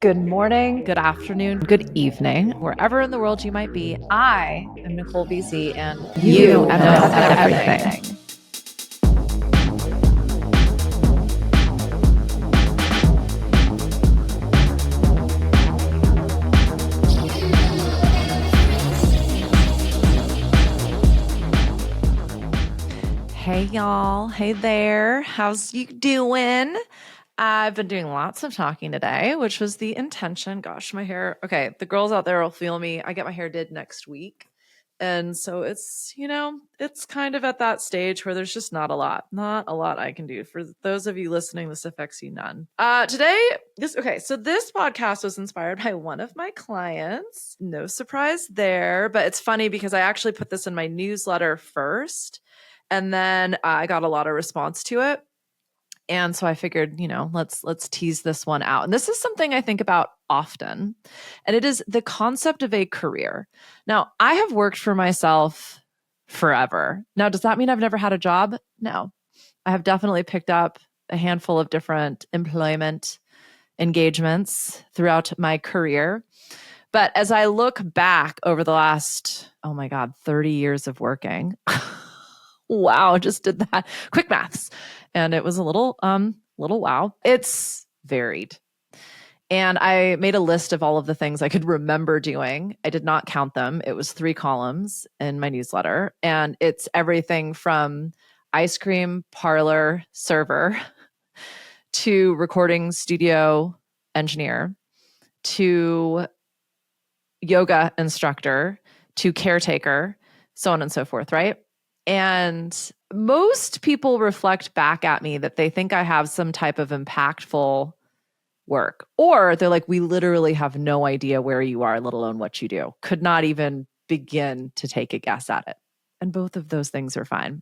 Good morning, good afternoon, good evening, wherever in the world you might be. I am Nicole BC, and you know everything. Hey, y'all. Hey there. How's you doing? I've been doing lots of talking today, which was the intention. Gosh, my hair. Okay, the girls out there will feel me. I get my hair did next week. And so it's, it's kind of at that stage where there's just not a lot I can do. For those of you listening, this affects you none. So this podcast was inspired by one of my clients. No surprise there, but it's funny because I actually put this in my newsletter first, and then I got a lot of response to it. And so I figured, let's tease this one out. And this is something I think about often. And it is the concept of a career. Now, I have worked for myself forever. Now, does that mean I've never had a job? No. I have definitely picked up a handful of different employment engagements throughout my career. But as I look back over the last, 30 years of working, wow, just did that. Quick maths. And it was a little wow. It's varied. And I made a list of all of the things I could remember doing. I did not count them. It was 3 columns in my newsletter. And it's everything from ice cream parlor server to recording studio engineer to yoga instructor to caretaker, so on and so forth, right? And most people reflect back at me that they think I have some type of impactful work, or they're like, we literally have no idea where you are, let alone what you do. Could not even begin to take a guess at it. And both of those things are fine.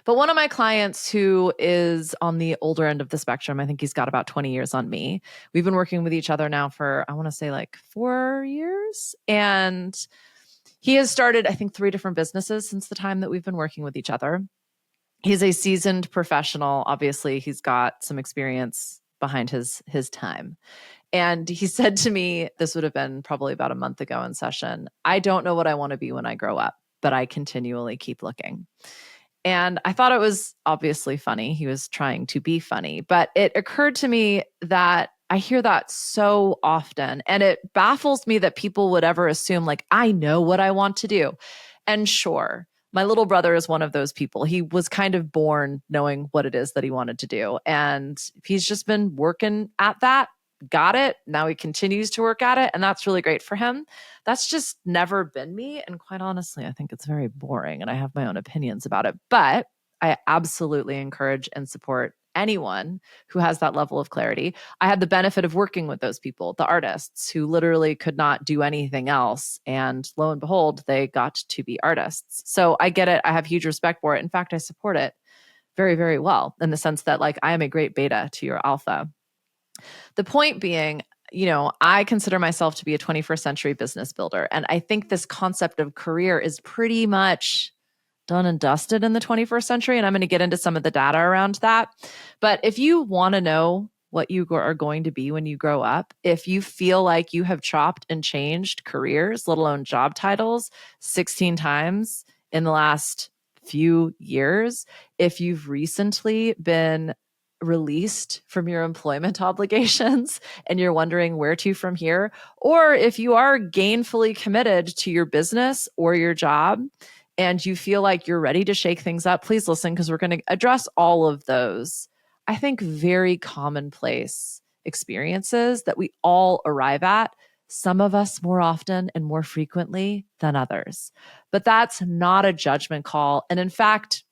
But one of my clients who is on the older end of the spectrum, I think he's got about 20 years on me. We've been working with each other now for, I want to say like 4 years. And he has started, I think, 3 different businesses since the time that we've been working with each other. He's a seasoned professional. Obviously, he's got some experience behind his time. And he said to me, this would have been probably about a month ago in session, I don't know what I want to be when I grow up, but I continually keep looking. And I thought it was obviously funny. He was trying to be funny, but it occurred to me that I hear that so often, and it baffles me that people would ever assume like, I know what I want to do. And sure, my little brother is one of those people. He was kind of born knowing what it is that he wanted to do. And he's just been working at that, got it. Now he continues to work at it. And that's really great for him. That's just never been me. And quite honestly, I think it's very boring and I have my own opinions about it. But I absolutely encourage and support anyone who has that level of clarity. I had the benefit of working with those people, the artists who literally could not do anything else. And lo and behold, they got to be artists. So I get it. I have huge respect for it. In fact, I support it very, very well in the sense that like I am a great beta to your alpha. The point being, I consider myself to be a 21st century business builder. And I think this concept of career is pretty much done and dusted in the 21st century. And I'm going to get into some of the data around that. But if you want to know what you are going to be when you grow up, if you feel like you have chopped and changed careers, let alone job titles, 16 times in the last few years, if you've recently been released from your employment obligations and you're wondering where to from here, or if you are gainfully committed to your business or your job and you feel like you're ready to shake things up, please listen, because we're going to address all of those, I think, very commonplace experiences that we all arrive at, some of us more often and more frequently than others. But that's not a judgment call. And in fact,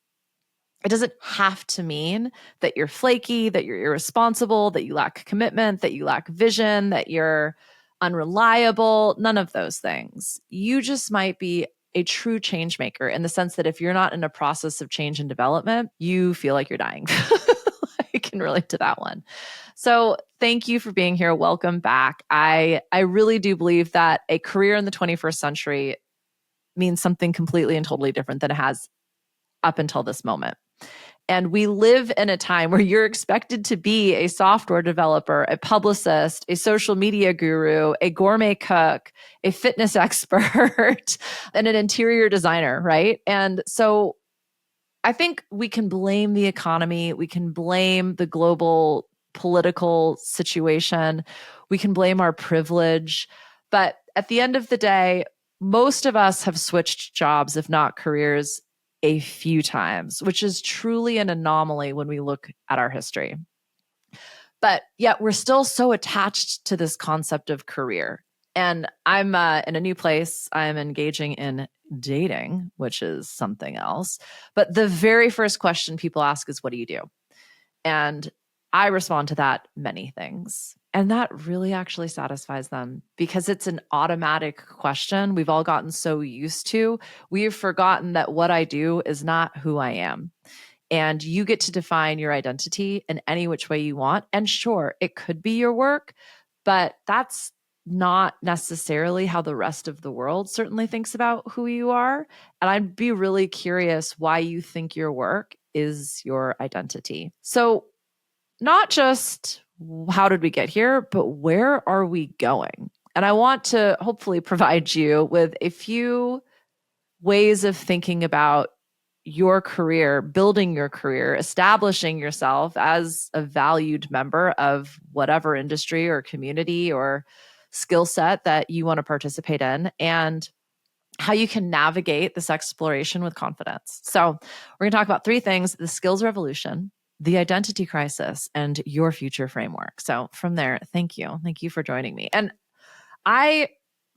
it doesn't have to mean that you're flaky, that you're irresponsible, that you lack commitment, that you lack vision, that you're unreliable, none of those things. You just might be a true change maker in the sense that if you're not in a process of change and development, you feel like you're dying. I can relate to that one. So thank you for being here. Welcome back. I really do believe that a career in the 21st century means something completely and totally different than it has up until this moment. And we live in a time where you're expected to be a software developer, a publicist, a social media guru, a gourmet cook, a fitness expert, and an interior designer, right? And so I think we can blame the economy. We can blame the global political situation. We can blame our privilege. But at the end of the day, most of us have switched jobs, if not careers, a few times, which is truly an anomaly when we look at our history. But yet we're still so attached to this concept of career. And I'm in a new place. I'm engaging in dating, which is something else. But the very first question people ask is, what do you do? And I respond to that many things. And that really actually satisfies them because it's an automatic question we've all gotten so used to. We've forgotten that what I do is not who I am. And you get to define your identity in any which way you want. And sure, it could be your work, but that's not necessarily how the rest of the world certainly thinks about who you are. And I'd be really curious why you think your work is your identity. So, not just how did we get here, but where are we going? And I want to hopefully provide you with a few ways of thinking about your career, building your career, establishing yourself as a valued member of whatever industry or community or skill set that you want to participate in, and how you can navigate this exploration with confidence. So, we're going to talk about three things: the skills revolution, the identity crisis, and your future framework. So, from there, thank you. Thank you for joining me. And I,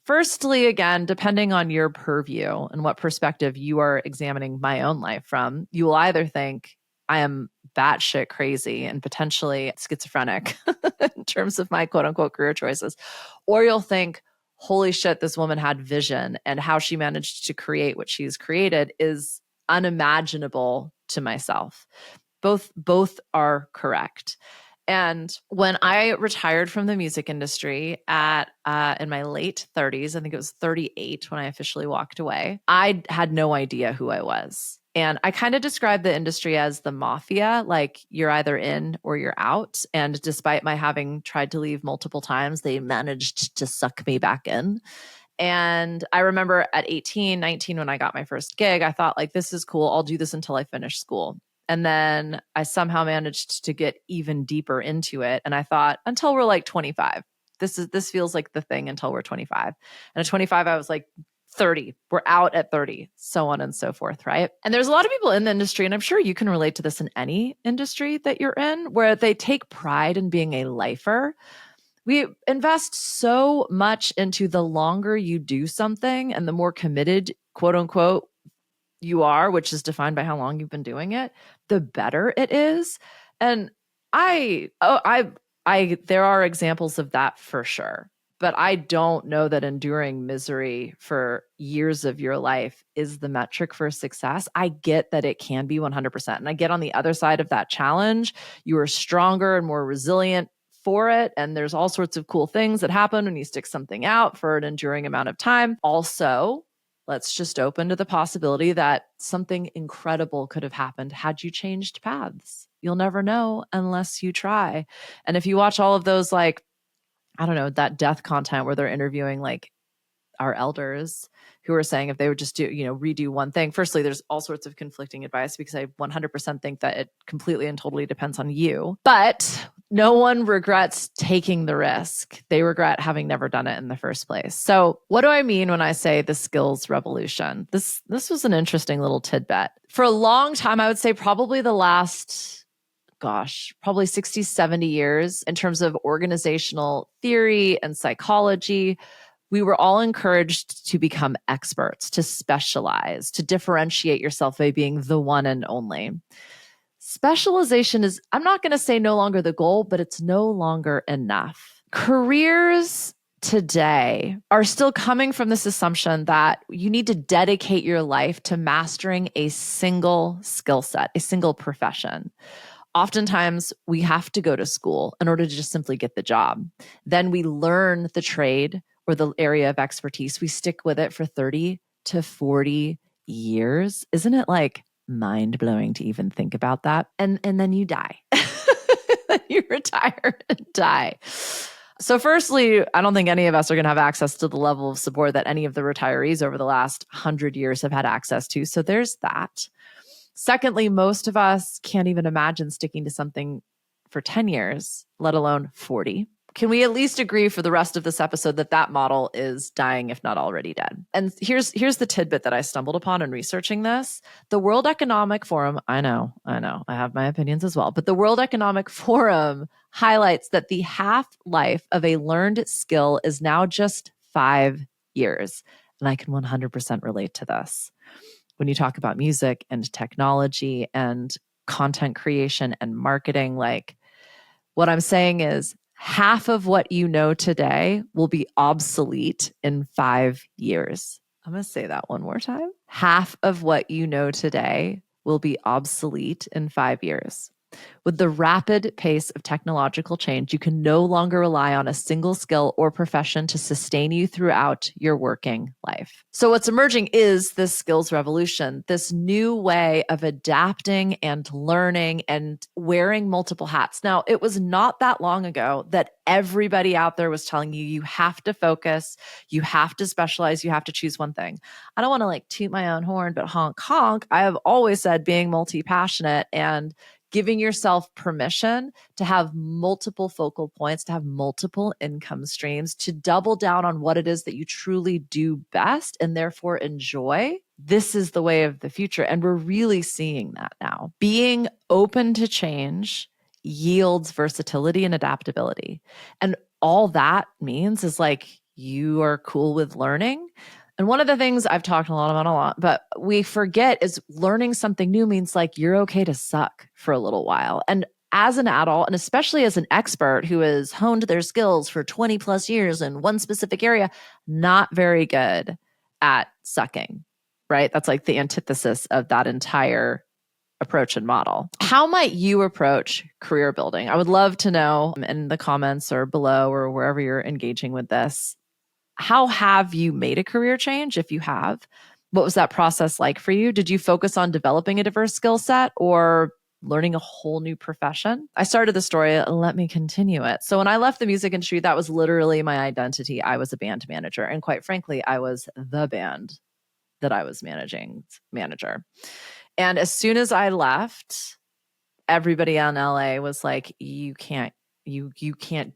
firstly, again, depending on your purview and what perspective you are examining my own life from, you will either think I am batshit crazy and potentially schizophrenic in terms of my quote unquote career choices, or you'll think, holy shit, this woman had vision and how she managed to create what she's created is unimaginable to myself. Both are correct. And when I retired from the music industry at in my late 30s, I think it was 38 when I officially walked away, I had no idea who I was. And I kind of describe the industry as the mafia, like you're either in or you're out. And despite my having tried to leave multiple times, they managed to suck me back in. And I remember at 18, 19, when I got my first gig, I thought, like, this is cool. I'll do this until I finish school. And then I somehow managed to get even deeper into it. And I thought, until we're like 25, this feels like the thing until we're 25. And at 25, I was like, 30, we're out at 30, so on and so forth, right? And there's a lot of people in the industry, and I'm sure you can relate to this in any industry that you're in, where they take pride in being a lifer. We invest so much into the longer you do something and the more committed, quote unquote, you are, which is defined by how long you've been doing it, the better it is. And there are examples of that for sure. But I don't know that enduring misery for years of your life is the metric for success. I get that it can be 100%. And I get on the other side of that challenge, you are stronger and more resilient for it. And there's all sorts of cool things that happen when you stick something out for an enduring amount of time. Also, let's just open to the possibility that something incredible could have happened had you changed paths. You'll never know unless you try. And if you watch all of those, like, I don't know, that death content where they're interviewing like our elders who are saying if they would just do, redo one thing. Firstly, there's all sorts of conflicting advice because I 100% think that it completely and totally depends on you. But no one regrets taking the risk. They regret having never done it in the first place. So what do I mean when I say the skills revolution? This was an interesting little tidbit. For a long time, I would say probably the last probably 60, 70 years in terms of organizational theory and psychology, we were all encouraged to become experts, to specialize, to differentiate yourself by being the one and only. Specialization is, I'm not going to say no longer the goal, but it's no longer enough. Careers today are still coming from this assumption that you need to dedicate your life to mastering a single skill set, a single profession. Oftentimes, we have to go to school in order to just simply get the job. Then we learn the trade or the area of expertise. We stick with it for 30 to 40 years. Isn't it like mind-blowing to even think about that. And then you die. Then you retire and die. So firstly, I don't think any of us are going to have access to the level of support that any of the retirees over the last 100 years have had access to. So there's that. Secondly, most of us can't even imagine sticking to something for 10 years, let alone 40. Can we at least agree for the rest of this episode that that model is dying, if not already dead? And here's the tidbit that I stumbled upon in researching this. The World Economic Forum, I know, I have my opinions as well, but the World Economic Forum highlights that the half-life of a learned skill is now just 5 years. And I can 100% relate to this. When you talk about music and technology and content creation and marketing, like what I'm saying is half of what you know today will be obsolete in 5 years. I'm going to say that one more time. Half of what you know today will be obsolete in 5 years. With the rapid pace of technological change, you can no longer rely on a single skill or profession to sustain you throughout your working life. So what's emerging is this skills revolution, this new way of adapting and learning and wearing multiple hats. Now, it was not that long ago that everybody out there was telling you, you have to focus, you have to specialize, you have to choose one thing. I don't want to like toot my own horn, but honk, honk. I have always said being multi-passionate and giving yourself permission to have multiple focal points, to have multiple income streams, to double down on what it is that you truly do best and therefore enjoy. This is the way of the future. And we're really seeing that now. Being open to change yields versatility and adaptability. And all that means is like you are cool with learning. And one of the things I've talked a lot, but we forget is learning something new means like you're okay to suck for a little while. And as an adult, and especially as an expert who has honed their skills for 20 plus years in one specific area, not very good at sucking, right? That's like the antithesis of that entire approach and model. How might you approach career building? I would love to know in the comments or below or wherever you're engaging with this. How have you made a career change? If you have, what was that process like for you? Did you focus on developing a diverse skill set or learning a whole new profession? I started the story. Let me continue it. So when I left the music industry, that was literally my identity. I was a band manager. And quite frankly, I was the band that I was managing manager. And as soon as I left, everybody in LA was like, you can't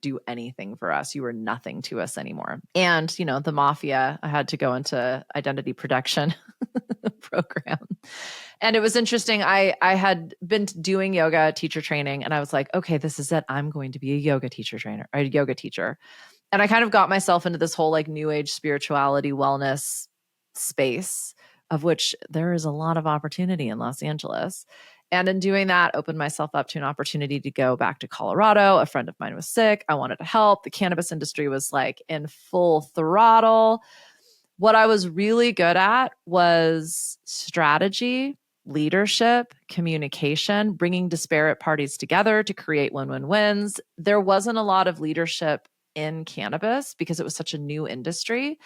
do anything for us. You are nothing to us anymore. And, you know, the mafia, I had to go into identity protection program. And it was interesting. I had been doing yoga teacher training and I was like, okay, this is it. I'm going to be a yoga teacher trainer or a yoga teacher. And I kind of got myself into this whole like new age spirituality wellness space, of which there is a lot of opportunity in Los Angeles. And in doing that, opened myself up to an opportunity to go back to Colorado. A friend of mine was sick. I wanted to help. The cannabis industry was like in full throttle. What I was really good at was strategy, leadership, communication, bringing disparate parties together to create win-win-wins. There wasn't a lot of leadership in cannabis because it was such a new industry.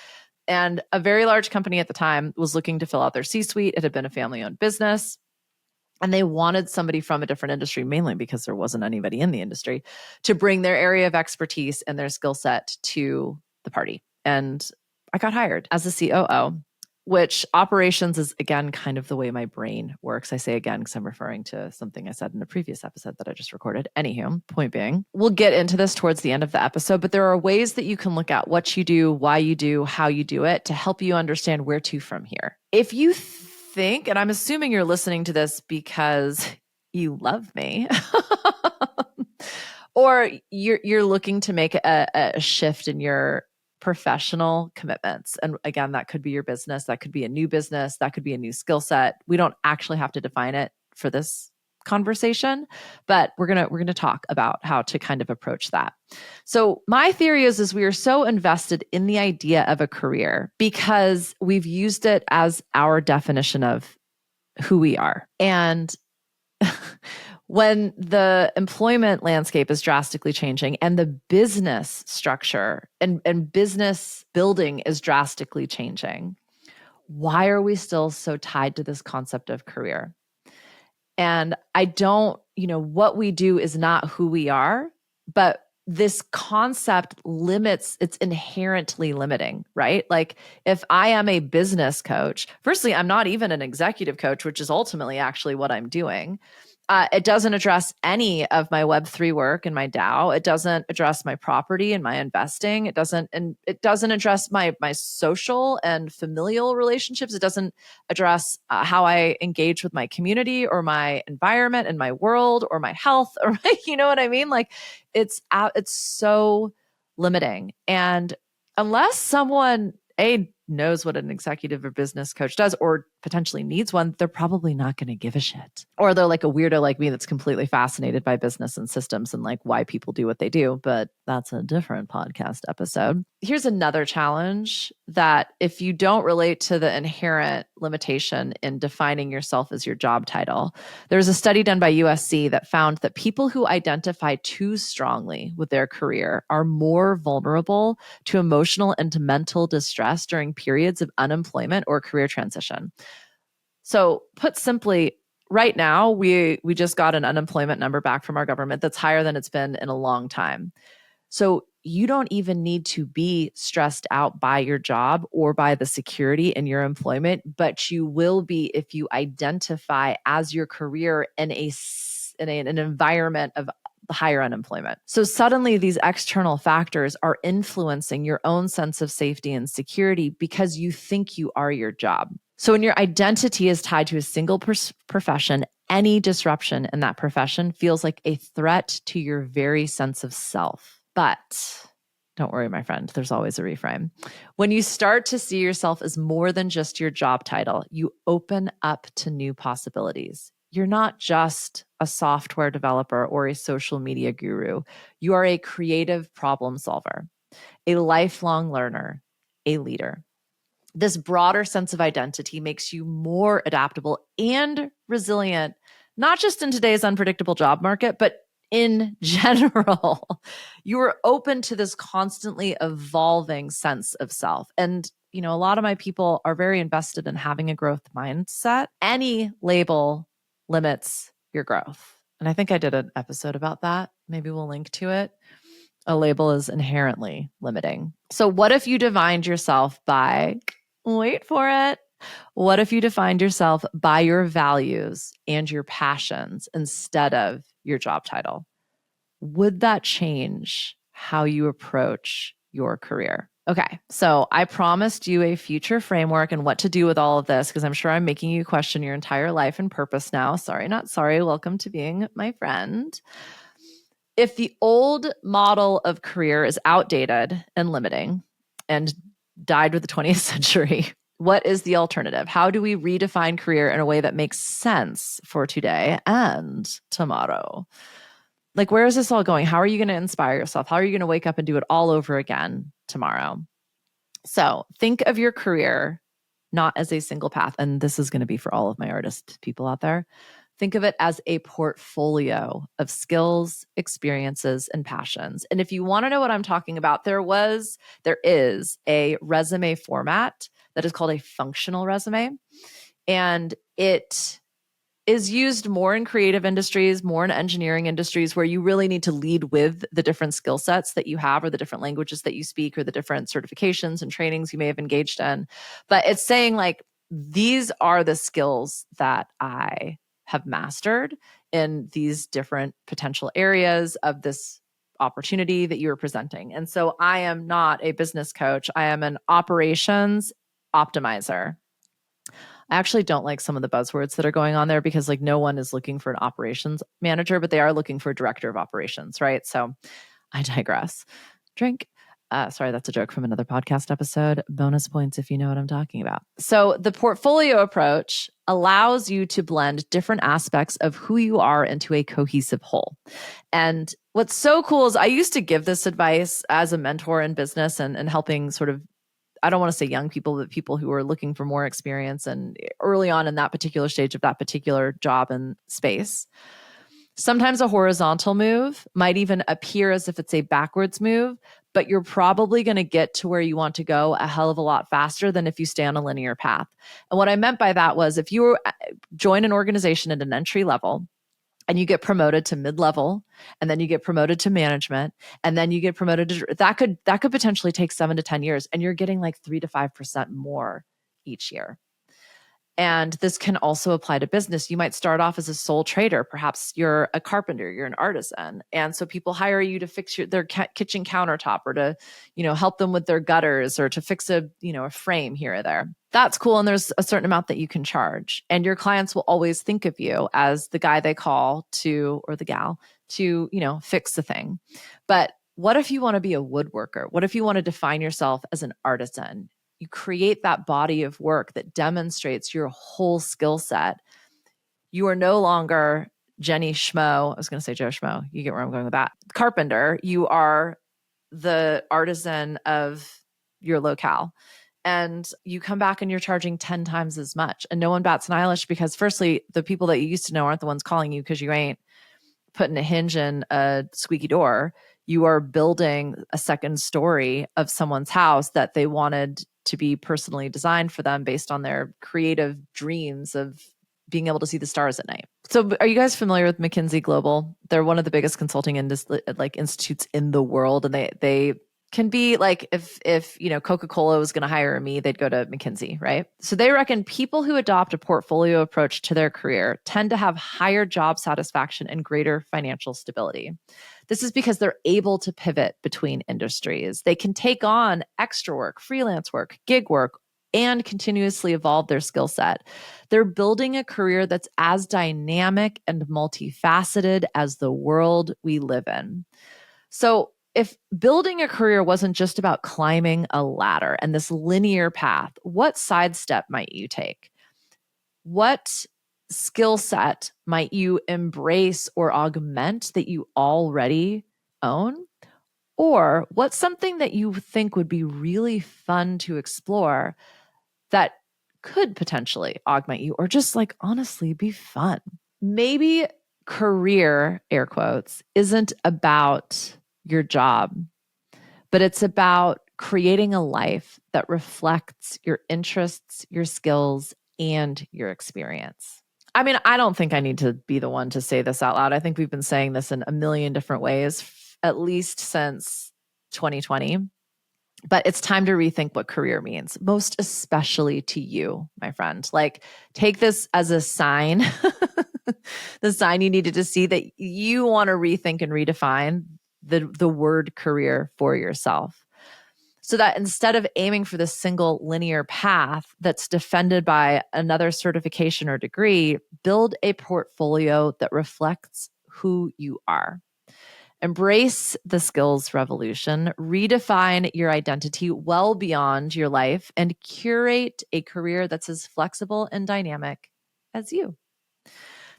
And a very large company at the time was looking to fill out their C-suite. It had been a family-owned business. And they wanted somebody from a different industry, mainly because there wasn't anybody in the industry, to bring their area of expertise and their skill set to the party. And I got hired as a COO, which operations is, again, kind of the way my brain works. I say again, because I'm referring to something I said in a previous episode that I just recorded. Anywho, point being, we'll get into this towards the end of the episode, but there are ways that you can look at what you do, why you do, how you do it to help you understand where to from here. If you think, and I'm assuming you're listening to this because you love me, or you're looking to make a shift in your professional commitments. And again, that could be your business, that could be a new business, that could be a new skill set. We don't actually have to define it for this conversation, but we're going to talk about how to kind of approach that. So my theory is we are so invested in the idea of a career because we've used it as our definition of who we are. And when the employment landscape is drastically changing and the business structure and business building is drastically changing, why are we still so tied to this concept of career? And I don't, what we do is not who we are, but this concept limits, it's inherently limiting, right? Like if I am a business coach, firstly, I'm not even an executive coach, which is ultimately actually what I'm doing. It doesn't address any of my Web3 work and my DAO. It doesn't address my property and my investing. It doesn't address my social and familial relationships. It doesn't address how I engage with my community or my environment and my world or my health, or you know what I mean? Like it's so limiting. And unless someone knows what an executive or business coach does or potentially needs one, they're probably not going to give a shit. Or they're like a weirdo like me that's completely fascinated by business and systems and like why people do what they do. But that's a different podcast episode. Here's another challenge that if you don't relate to the inherent limitation in defining yourself as your job title, there's a study done by USC that found that people who identify too strongly with their career are more vulnerable to emotional and to mental distress during periods of unemployment or career transition. So put simply, right now, we just got an unemployment number back from our government that's higher than it's been in a long time. So you don't even need to be stressed out by your job or by the security in your employment, but you will be if you identify as your career in an environment of higher unemployment. So suddenly these external factors are influencing your own sense of safety and security because you think you are your job. So when your identity is tied to a single profession, any disruption in that profession feels like a threat to your very sense of self. But don't worry, my friend, there's always a reframe. When you start to see yourself as more than just your job title, you open up to new possibilities. You're not just a software developer or a social media guru. You are a creative problem solver, a lifelong learner, a leader. This broader sense of identity makes you more adaptable and resilient, not just in today's unpredictable job market, but in general. You are open to this constantly evolving sense of self. And, a lot of my people are very invested in having a growth mindset. Any label limits your growth. And I think I did an episode about that. Maybe we'll link to it. A label is inherently limiting. So what if you defined yourself by, wait for it, what if you defined yourself by your values and your passions instead of your job title? Would that change how you approach your career? Okay, so I promised you a future framework and what to do with all of this because I'm sure I'm making you question your entire life and purpose now. Sorry, not sorry. Welcome to being my friend. If the old model of career is outdated and limiting and died with the 20th century, what is the alternative? How do we redefine career in a way that makes sense for today and tomorrow? Like, where is this all going? How are you going to inspire yourself? How are you going to wake up and do it all over again tomorrow? So think of your career not as a single path. And this is going to be for all of my artist people out there. Think of it as a portfolio of skills, experiences, and passions. And if you want to know what I'm talking about, there is a resume format that is called a functional resume. And it is used more in creative industries, more in engineering industries, where you really need to lead with the different skill sets that you have or the different languages that you speak or the different certifications and trainings you may have engaged in. But it's saying like, these are the skills that I have mastered in these different potential areas of this opportunity that you are presenting. And so I am not a business coach. I am an operations optimizer. I actually don't like some of the buzzwords that are going on there because like no one is looking for an operations manager, but they are looking for a director of operations, right? So I digress. Drink. Sorry, that's a joke from another podcast episode. Bonus points if you know what I'm talking about. So the portfolio approach allows you to blend different aspects of who you are into a cohesive whole. And what's so cool is I used to give this advice as a mentor in business and helping sort of, I don't want to say young people, but people who are looking for more experience and early on in that particular stage of that particular job and space. Sometimes a horizontal move might even appear as if it's a backwards move, but you're probably going to get to where you want to go a hell of a lot faster than if you stay on a linear path. And what I meant by that was if you join an organization at an entry level and you get promoted to mid-level, and then you get promoted to management, and then you get promoted to that could potentially take 7 to 10 years, and you're getting like 3 to 5% more each year. And this can also apply to business. You might start off as a sole trader. Perhaps you're a carpenter, you're an artisan. And so people hire you to fix their kitchen countertop, or to, help them with their gutters, or to fix a frame here or there. That's cool. And there's a certain amount that you can charge. And your clients will always think of you as the guy they call to, or the gal to, fix the thing. But what if you want to be a woodworker? What if you want to define yourself as an artisan? You create that body of work that demonstrates your whole skill set. You are no longer Jenny Schmo. I was going to say Joe Schmo. You get where I'm going with that. Carpenter. You are the artisan of your locale. And you come back and you're charging 10 times as much. And no one bats an eyelash, because firstly, the people that you used to know aren't the ones calling you because you ain't putting a hinge in a squeaky door. You are building a second story of someone's house that they wanted to be personally designed for them based on their creative dreams of being able to see the stars at night. So are you guys familiar with McKinsey Global? They're one of the biggest consulting institutes in the world. And they can be like, if Coca-Cola was going to hire me, they'd go to McKinsey, right? So they reckon people who adopt a portfolio approach to their career tend to have higher job satisfaction and greater financial stability. This is because they're able to pivot between industries. They can take on extra work, freelance work, gig work, and continuously evolve their skill set. They're building a career that's as dynamic and multifaceted as the world we live in. So if building a career wasn't just about climbing a ladder and this linear path, what sidestep might you take? What skill set might you embrace or augment that you already own? Or what's something that you think would be really fun to explore that could potentially augment you, or just like honestly be fun? Maybe career, air quotes, isn't about your job, but it's about creating a life that reflects your interests, your skills, and your experience. I mean, I don't think I need to be the one to say this out loud. I think we've been saying this in a million different ways, at least since 2020. But it's time to rethink what career means, most especially to you, my friend. Like, take this as a sign, the sign you needed to see that you want to rethink and redefine the word career for yourself. So that instead of aiming for this single linear path that's defended by another certification or degree, build a portfolio that reflects who you are. Embrace the skills revolution, redefine your identity well beyond your life, and curate a career that's as flexible and dynamic as you.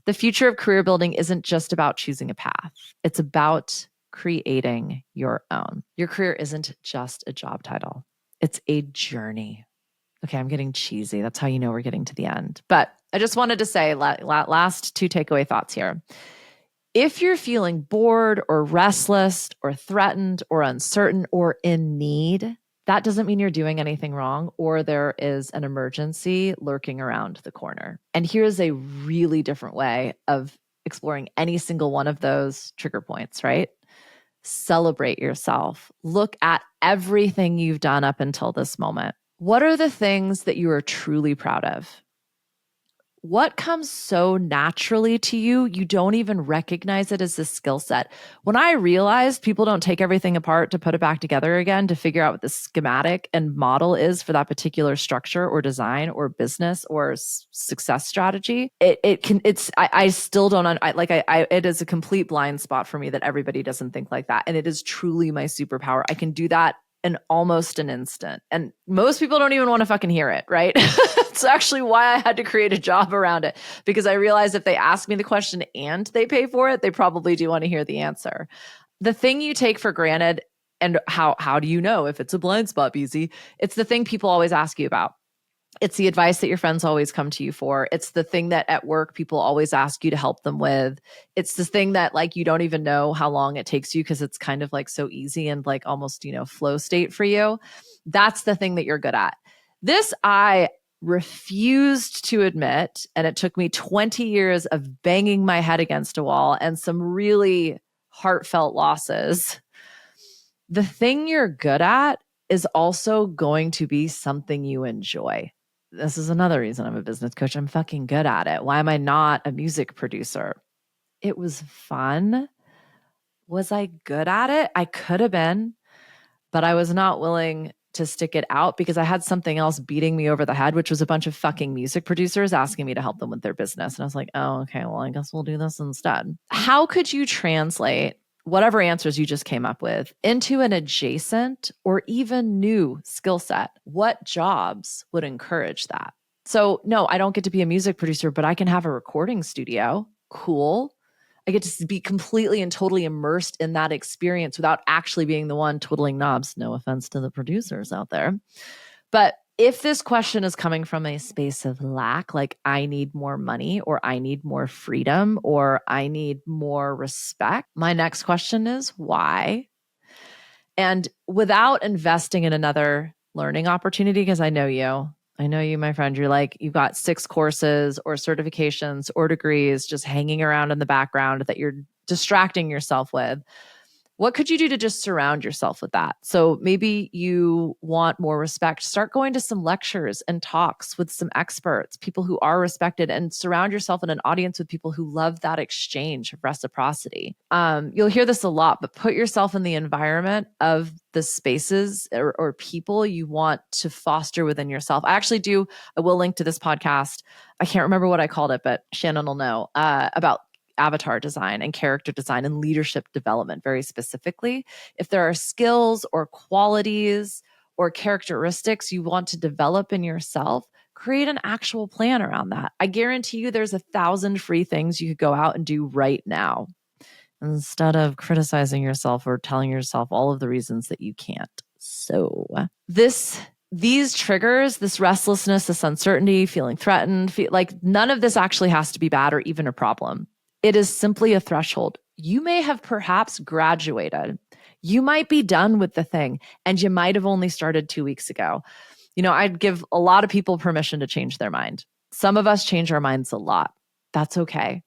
The future of career building isn't just about choosing a path. It's about creating your own. Your career isn't just a job title. It's a journey. Okay, I'm getting cheesy. That's how you know we're getting to the end. But I just wanted to say last 2 takeaway thoughts here. If you're feeling bored or restless or threatened or uncertain or in need, that doesn't mean you're doing anything wrong or there is an emergency lurking around the corner. And here's a really different way of exploring any single one of those trigger points, right? Celebrate yourself. Look at everything you've done up until this moment. What are the things that you are truly proud of? What comes so naturally to you, you don't even recognize it as a skill set. When I realized people don't take everything apart to put it back together again to figure out what the schematic and model is for that particular structure or design or business or success strategy, I still don't, it is a complete blind spot for me that everybody doesn't think like that. And it is truly my superpower. I can do that in almost an instant. And most people don't even want to fucking hear it, right? It's actually why I had to create a job around it, because I realized if they ask me the question and they pay for it, they probably do want to hear the answer. The thing you take for granted, and how do you know if it's a blind spot, BZ? It's the thing people always ask you about. It's the advice that your friends always come to you for. It's the thing that at work people always ask you to help them with. It's this thing that like you don't even know how long it takes you because it's kind of like so easy and like almost, flow state for you. That's the thing that you're good at. This I refused to admit, and it took me 20 years of banging my head against a wall and some really heartfelt losses. The thing you're good at is also going to be something you enjoy. This is another reason I'm a business coach. I'm fucking good at it. Why am I not a music producer? It was fun. Was I good at it? I could have been, but I was not willing to stick it out because I had something else beating me over the head, which was a bunch of fucking music producers asking me to help them with their business. And I was like, oh, okay, well, I guess we'll do this instead. How could you translate whatever answers you just came up with into an adjacent or even new skill set? What jobs would encourage that? So, no, I don't get to be a music producer, but I can have a recording studio. Cool. I get to be completely and totally immersed in that experience without actually being the one twiddling knobs. No offense to the producers out there. But if this question is coming from a space of lack, like I need more money or I need more freedom or I need more respect, my next question is why? And without investing in another learning opportunity, because I know you, my friend, you're like, you've got 6 courses or certifications or degrees just hanging around in the background that you're distracting yourself with. What could you do to just surround yourself with that? So maybe you want more respect. Start going to some lectures and talks with some experts, people who are respected, and surround yourself in an audience with people who love that exchange of reciprocity. You'll hear this a lot, but put yourself in the environment of the spaces or people you want to foster within yourself. I will link to this podcast. I can't remember what I called it, but Shannon will know about avatar design and character design and leadership development very specifically. If there are skills or qualities or characteristics you want to develop in yourself, create an actual plan around that. I guarantee you there's 1,000 free things you could go out and do right now instead of criticizing yourself or telling yourself all of the reasons that you can't. So these triggers, this restlessness, this uncertainty, feeling threatened, like none of this actually has to be bad or even a problem. It is simply a threshold. You may have perhaps graduated. You might be done with the thing, and you might have only started 2 weeks ago. I'd give a lot of people permission to change their mind. Some of us change our minds a lot. That's okay.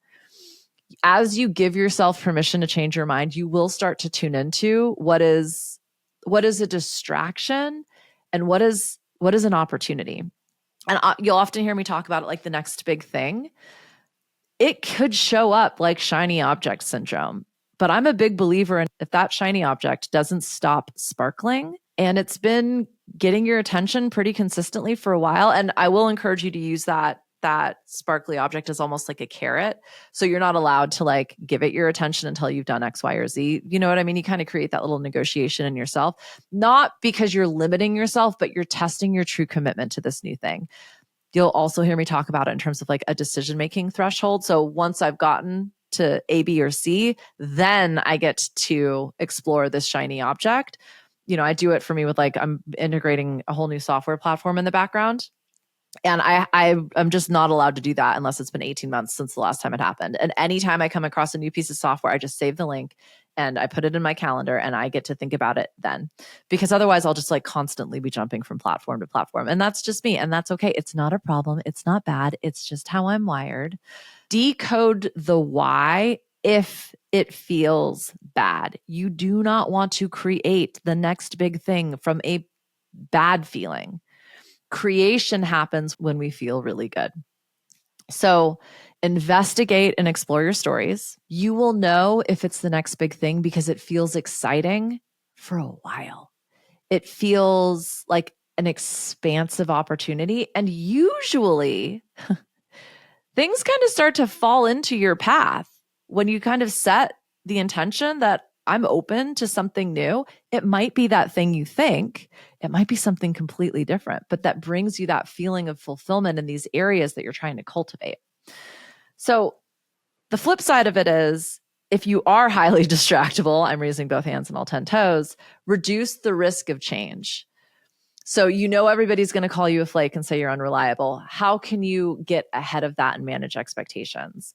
As you give yourself permission to change your mind, you will start to tune into what is a distraction and what is an opportunity. And you'll often hear me talk about it like the next big thing. It could show up like shiny object syndrome, but I'm a big believer in if that shiny object doesn't stop sparkling and it's been getting your attention pretty consistently for a while, and I will encourage you to use that sparkly object as almost like a carrot. So you're not allowed to like give it your attention until you've done X, Y, or Z. You know what I mean? You kind of create that little negotiation in yourself, not because you're limiting yourself, but you're testing your true commitment to this new thing. You'll also hear me talk about it in terms of like a decision-making threshold. So once I've gotten to A, B, or C, then I get to explore this shiny object. I do it for me with like, I'm integrating a whole new software platform in the background. And I'm just not allowed to do that unless it's been 18 months since the last time it happened. And anytime I come across a new piece of software, I just save the link and I put it in my calendar and I get to think about it then. Because otherwise I'll just like constantly be jumping from platform to platform. And that's just me. And that's okay. It's not a problem. It's not bad. It's just how I'm wired. Decode the why if it feels bad. You do not want to create the next big thing from a bad feeling. Creation happens when we feel really good. So investigate and explore your stories. You will know if it's the next big thing because it feels exciting for a while. It feels like an expansive opportunity. And usually things kind of start to fall into your path when you kind of set the intention that I'm open to something new. It might be that thing you think, it might be something completely different, but that brings you that feeling of fulfillment in these areas that you're trying to cultivate. So the flip side of it is if you are highly distractible, I'm raising both hands and all 10 toes, reduce the risk of change. So you know everybody's going to call you a flake and say you're unreliable. How can you get ahead of that and manage expectations?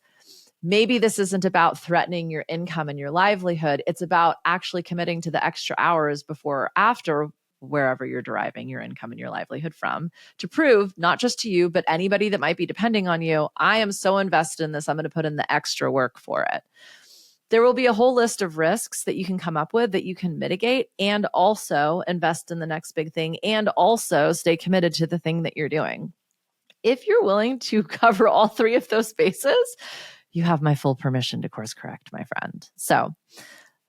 Maybe this isn't about threatening your income and your livelihood. It's about actually committing to the extra hours before or after wherever you're deriving your income and your livelihood from to prove not just to you, but anybody that might be depending on you, I am so invested in this, I'm going to put in the extra work for it. There will be a whole list of risks that you can come up with that you can mitigate and also invest in the next big thing and also stay committed to the thing that you're doing. If you're willing to cover all three of those bases, you have my full permission to course correct, my friend. So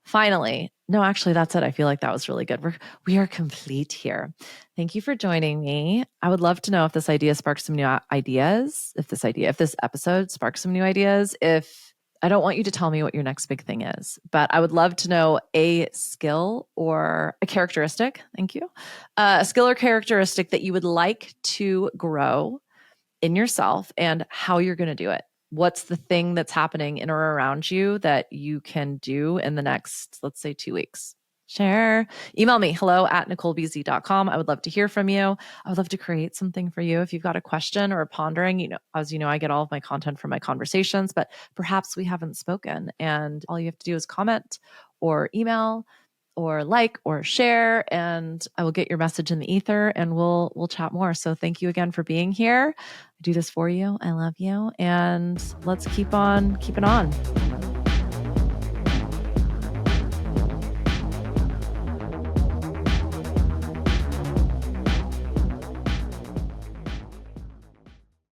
finally, no, actually, that's it. I feel like that was really good. We are complete here. Thank you for joining me. I would love to know if this idea sparks some new ideas, if this episode sparks some new ideas. If I don't want you to tell me what your next big thing is, but I would love to know a skill or a characteristic. Thank you. A skill or characteristic that you would like to grow in yourself and how you're going to do it. What's the thing that's happening in or around you that you can do in the next, let's say, 2 weeks? Share. Email me, hello@NicoleBZ.com. I would love to hear from you. I would love to create something for you. If you've got a question or a pondering, as you know, I get all of my content from my conversations, but perhaps we haven't spoken and all you have to do is comment or email or like or share, and I will get your message in the ether and we'll chat more. So thank you again for being here. I do this for you. I love you. And let's keep on keeping on.